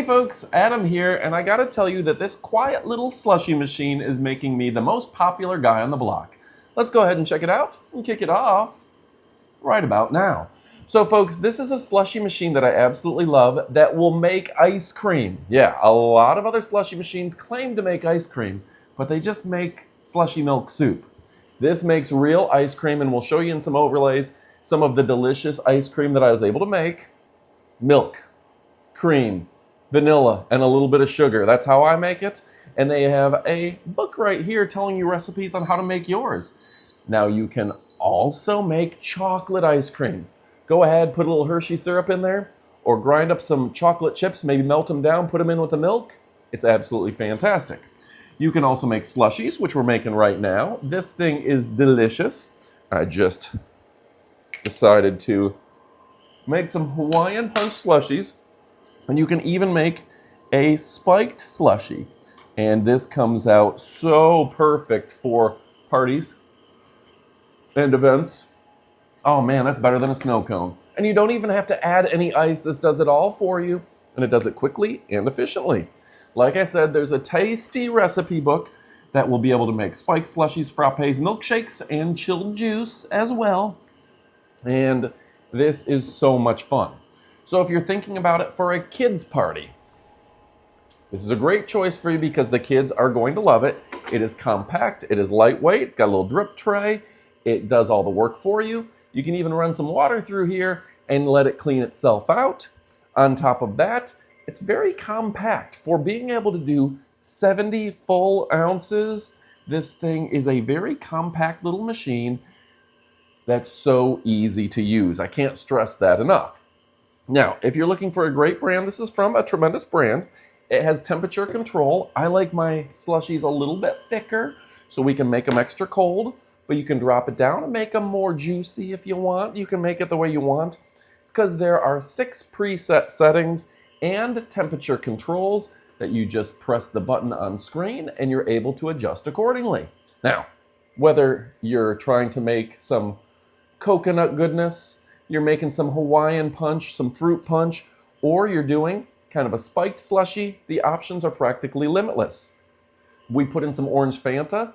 Hey folks, Adam here, and I gotta tell you that this quiet little slushy machine is making me the most popular guy on the block. Let's go ahead and check it out and kick it off right about now. So folks, this is a slushy machine that I absolutely love that will make ice cream. Yeah, a lot of other slushy machines claim to make ice cream, but they just make slushy milk soup. This makes real ice cream, and we'll show you in some overlays some of the delicious ice cream that I was able to make. Milk, cream, vanilla, and a little bit of sugar. That's how I make it. And they have a book right here telling you recipes on how to make yours. Now you can also make chocolate ice cream. Go ahead, put a little Hershey syrup in there, or grind up some chocolate chips, maybe melt them down, put them in with the milk. It's absolutely fantastic. You can also make slushies, which we're making right now. This thing is delicious. I just decided to make some Hawaiian punch slushies. And you can even make a spiked slushie. And this comes out so perfect for parties and events. Oh man, that's better than a snow cone. And you don't even have to add any ice. This does it all for you. And it does it quickly and efficiently. Like I said, there's a tasty recipe book that will be able to make spiked slushies, frappes, milkshakes, and chilled juice as well. And this is so much fun. So if you're thinking about it for a kid's party, this is a great choice for you because the kids are going to love it. It is compact, it is lightweight, it's got a little drip tray, it does all the work for you. You can even run some water through here and let it clean itself out. On top of that, it's very compact. For being able to do 70 full ounces, this thing is a very compact little machine that's so easy to use. I can't stress that enough. Now, if you're looking for a great brand, this is from a tremendous brand. It has temperature control. I like my slushies a little bit thicker so we can make them extra cold, but you can drop it down and make them more juicy if you want. You can make it the way you want. It's because there are 6 preset settings and temperature controls that you just press the button on screen and you're able to adjust accordingly. Now, whether you're trying to make some coconut goodness, you're making some Hawaiian punch, some fruit punch, or you're doing kind of a spiked slushie, the options are practically limitless. We put in some orange Fanta,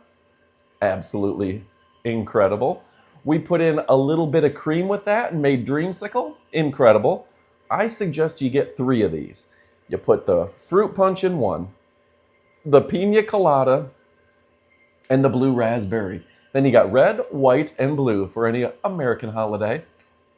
absolutely incredible. We put in a little bit of cream with that and made dreamsicle, incredible. I suggest you get 3 of these. You put the fruit punch in one, the pina colada, and the blue raspberry. Then you got red, white, and blue for any American holiday.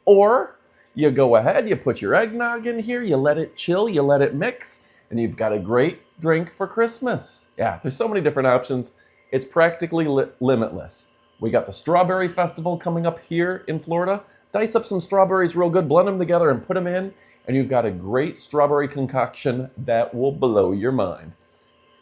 Or you go ahead, you put your eggnog in here, you let it chill, you let it mix, and you've got a great drink for Christmas. Yeah, there's so many different options. It's practically limitless. We got the Strawberry Festival coming up here in Florida. Dice up some strawberries real good, blend them together and put them in, and you've got a great strawberry concoction that will blow your mind.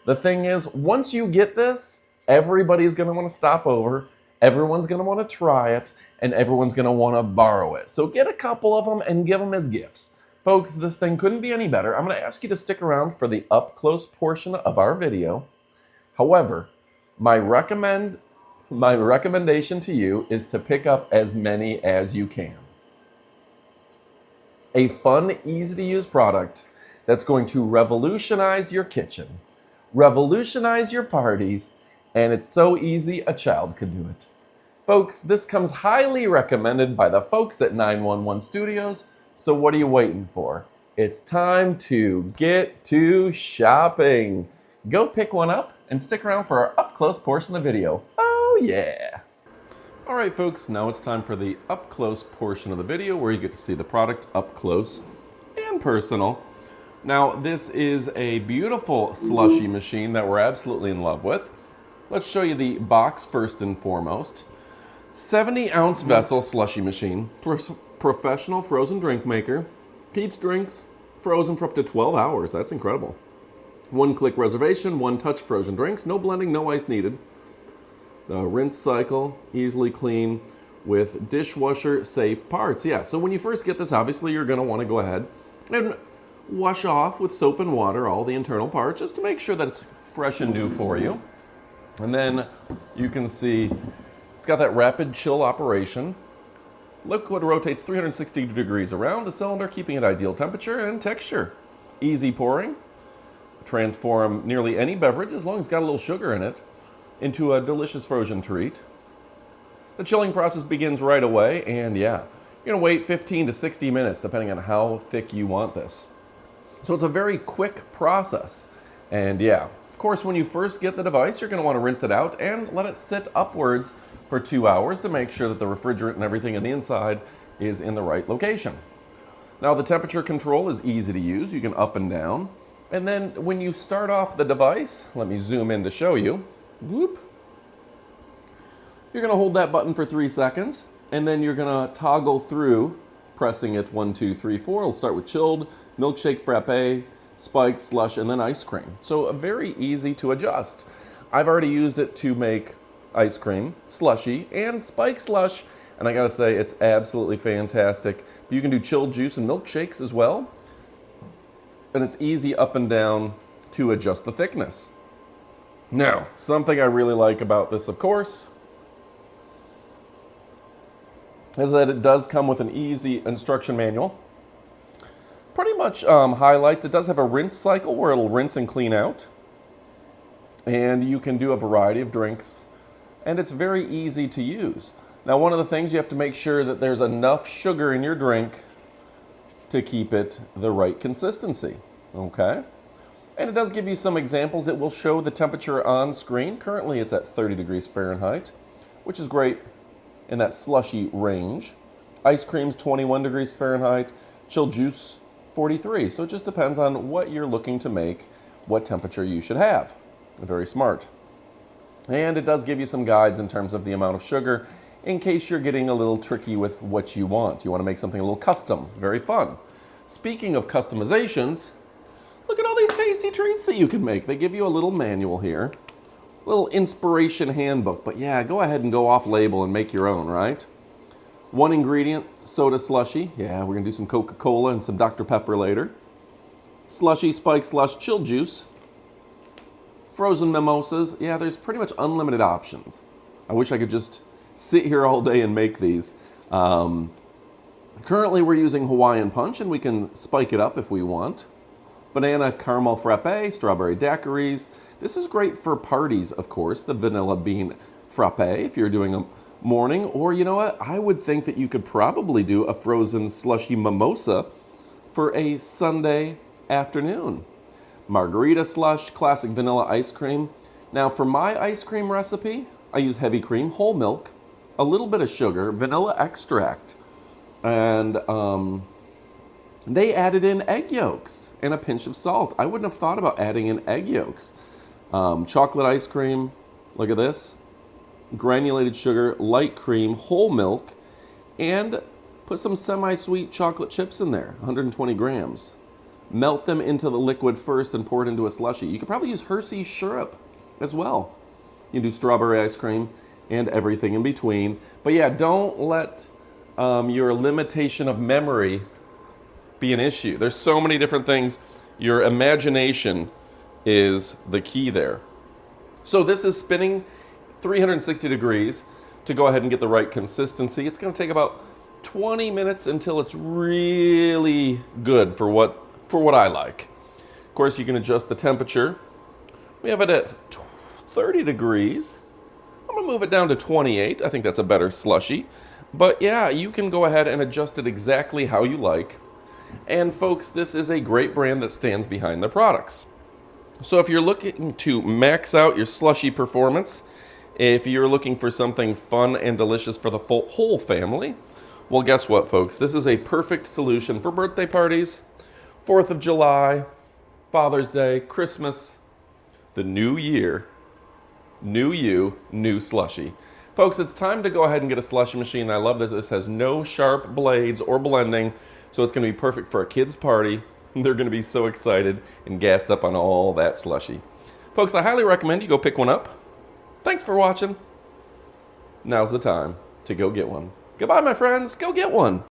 The thing is, once you get this, everybody's going to want to stop over, everyone's going to want to try it, and everyone's going to want to borrow it. So get a couple of them and give them as gifts. Folks, this thing couldn't be any better. I'm going to ask you to stick around for the up-close portion of our video. However, my recommendation to you is to pick up as many as you can. A fun, easy-to-use product that's going to revolutionize your kitchen, revolutionize your parties, and it's so easy a child could do it. Folks, this comes highly recommended by the folks at 911 Studios, so what are you waiting for? It's time to get to shopping. Go pick one up and stick around for our up-close portion of the video. Oh yeah! All right, folks, now it's time for the up-close portion of the video where you get to see the product up close and personal. Now, this is a beautiful slushy machine that we're absolutely in love with. Let's show you the box first and foremost. 70-ounce vessel slushy machine, professional frozen drink maker, keeps drinks frozen for up to 12 hours. That's incredible. One-click reservation, one-touch frozen drinks, no blending, no ice needed. The rinse cycle, easily clean with dishwasher-safe parts. Yeah, so when you first get this, obviously you're going to want to go ahead and wash off with soap and water all the internal parts just to make sure that it's fresh and new for you. And then you can see it's got that rapid chill operation. Liquid rotates 360 degrees around the cylinder, keeping it ideal temperature and texture. Easy pouring. Transform nearly any beverage, as long as it's got a little sugar in it, into a delicious frozen treat. The chilling process begins right away, and yeah, you're gonna wait 15 to 60 minutes, depending on how thick you want this. So it's a very quick process. And yeah, of course, when you first get the device, you're gonna wanna rinse it out and let it sit upwards for 2 hours to make sure that the refrigerant and everything on the inside is in the right location. Now, the temperature control is easy to use. You can up and down. And then when you start off the device, let me zoom in to show you. Whoop. You're gonna hold that button for 3 seconds, and then you're gonna toggle through, pressing it 1, 2, 3, 4. It'll start with chilled, milkshake, frappe, spiked, slush, and then ice cream. So very easy to adjust. I've already used it to make ice cream, slushy, and spike slush, and I gotta say, it's absolutely fantastic. You can do chilled juice and milkshakes as well, and it's easy up and down to adjust the thickness. Now, something I really like about this, of course, is that it does come with an easy instruction manual. Pretty much highlights, it does have a rinse cycle where it'll rinse and clean out. And you can do a variety of drinks, and it's very easy to use. Now, one of the things, you have to make sure that there's enough sugar in your drink to keep it the right consistency, okay? And it does give you some examples. It will show the temperature on screen. Currently, it's at 30 degrees Fahrenheit, which is great in that slushy range. Ice cream's 21 degrees Fahrenheit, chilled juice 43. So it just depends on what you're looking to make, what temperature you should have. Very smart. And it does give you some guides in terms of the amount of sugar in case you're getting a little tricky with what you want. You want to make something a little custom. Very fun. Speaking of customizations, look at all these tasty treats that you can make. They give you a little manual here. Little inspiration handbook, but yeah, go ahead and go off label and make your own, right? 1 ingredient, soda slushy. Yeah, we're gonna do some Coca-Cola and some Dr. Pepper later. Slushy, spike slush, chilled juice. Frozen mimosas. Yeah, there's pretty much unlimited options. I wish I could just sit here all day and make these. Currently we're using Hawaiian Punch, and we can spike it up if we want. Banana caramel frappe, strawberry daiquiris. This is great for parties, of course, the vanilla bean frappe, if you're doing a morning. Or you know what? I would think that you could probably do a frozen slushy mimosa for a Sunday afternoon. Margarita slush, classic vanilla ice cream. Now for my ice cream recipe, I use heavy cream, whole milk, a little bit of sugar, vanilla extract, and they added in egg yolks and a pinch of salt. I wouldn't have thought about adding in egg yolks. Chocolate ice cream, look at this. Granulated sugar, light cream, whole milk, and put some semi-sweet chocolate chips in there, 120 grams. Melt them into the liquid first and pour it into a slushy. You could probably use Hershey's syrup as well. You can do strawberry ice cream and everything in between. But yeah, don't let your limitation of memory be an issue. There's so many different things. Your imagination is the key there. So this is spinning 360 degrees to go ahead and get the right consistency. It's going to take about 20 minutes until it's really good for what I like. Of course, you can adjust the temperature. We have it at 30 degrees. I'm going to move it down to 28. I think that's a better slushy. But yeah, you can go ahead and adjust it exactly how you like. And folks, this is a great brand that stands behind their products. So if you're looking to max out your slushy performance, if you're looking for something fun and delicious for the whole family, well, guess what, folks? This is a perfect solution for birthday parties, 4th of July, Father's Day, Christmas, the new year, new you, new slushy. Folks, it's time to go ahead and get a slushy machine. I love that this has no sharp blades or blending, so it's going to be perfect for a kid's party. They're going to be so excited and gassed up on all that slushy. Folks, I highly recommend you go pick one up. Thanks for watching. Now's the time to go get one. Goodbye, my friends. Go get one.